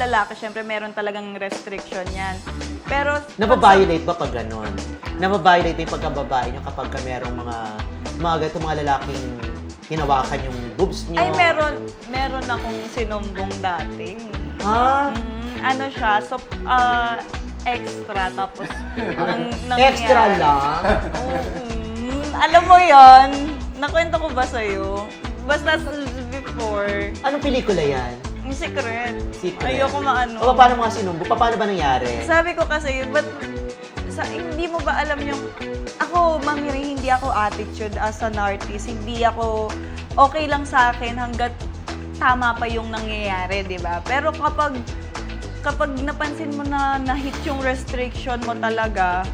lalaki, syempre meron talagang restriction yan. Pero... Nababiolate ba pag gano'n? Nababiolate yung pagkababae nyo kapag ka merong mga ganito mga lalaking hinawakan yung boobs nyo? Ay, meron akong sinumbong dati. Ha? Ano siya, so, extra, tapos, Extra lang? alam mo yon, nakwento ko ba sa'yo? Basta before, Anong pelikula yan? yung secret. Secret. Ayoko maano. O paano mga sinumbo? Paano ba nangyari? Sabi ko kasi, hindi mo ba alam yung, ako, Mamiri, hindi ako attitude as an artist. Hindi ako, okay lang sa akin hanggat tama pa yung nangyayari, di ba? Pero kapag napansin mo na na-hit yung restriction mo talaga,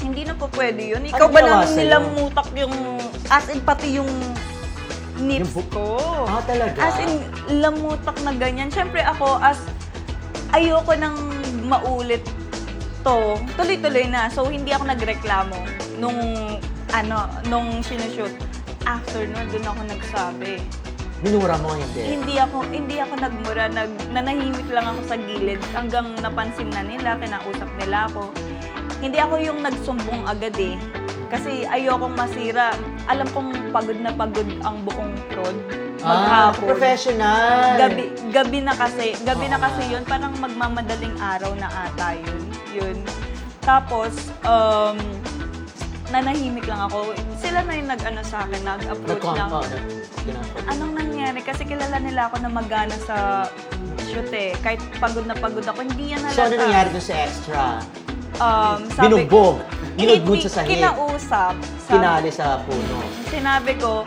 hindi na po pwede yun. Ikaw Ano ba ginawa namin sa'yo? nilang mutak yung, as in pati yung nips ko. Ah, talaga? As in, lamutak na ganyan. Siyempre ako, ayoko nang maulit to. Tuloy-tuloy na. So, hindi ako nagreklamo nung sinushoot. After nun, doon ako nagsabi. Minura mo hindi? Hindi ako nagmura. Nanahimik lang ako sa gilid hanggang napansin na nila, kinausap nila ako. Hindi ako yung nagsumbong agad eh. Kasi ayokong masira. Alam kong pagod na pagod ang buong prod. Maghapon. Professional! Gabi na kasi yun. Parang magmamadaling araw na ata yun. Tapos, nanahimik lang ako. Sila na yung nag-ano sa akin, nag-approach lang. Anong nangyari? Kasi kilala nila ako na magana sa shoot eh. Kahit pagod na pagod ako, hindi yan halata. So, ano nangyari dun sa extra? Binugbog. Binugbog. Ginudgud sa sahig. Kinausap. Kinali sa puno. Sinabi ko,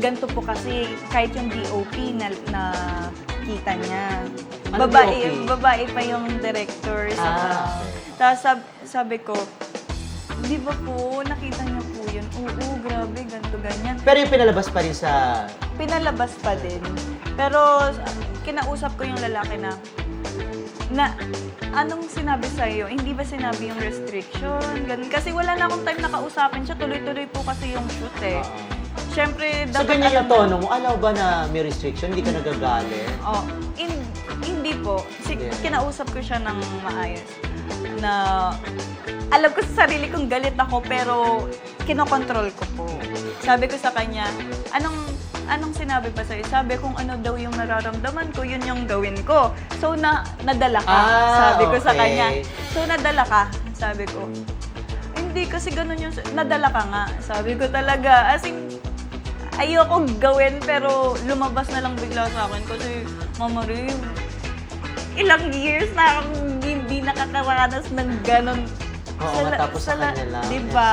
ganito po kasi kahit yung DOP na kita niya. Anong Babae pa yung director. Tapos sabi ko, di ba po, nakita niyo po yun? Oo, grabe, ganito, ganyan. Pero yung pinalabas pa rin sa... Pinalabas pa din. Pero kinausap ko yung lalaki na anong sinabi sa'yo? Hindi ba sinabi yung restriction? Ganun. Kasi wala na akong time na kausapin siya. Tuloy-tuloy po kasi yung shoot eh. Siyempre, So, dapat ganyan yung tono mo. Alaw ba na may restriction? Hindi ka nagagalit? Hindi po. Yeah. Kinausap ko siya ng maayos. Na alam ko sa sarili kong galit ako pero kinokontrol ko po. Sabi ko sa kanya, anong sinabi pa sa'yo? Sabi kung ano daw yung nararamdaman ko, yun yung gawin ko. So, nadala ka. Sabi ko sa kanya. So, nadala ka. Sabi ko. Hindi, kasi ganun yung... Nadala ka nga. Sabi ko talaga. As in, ayoko gawin pero lumabas na lang bigla sa akin. Kasi, Mama Rim, ilang years na akong hindi nakakaranas ng ganun. Oo, matapos sa kanya lang. Diba?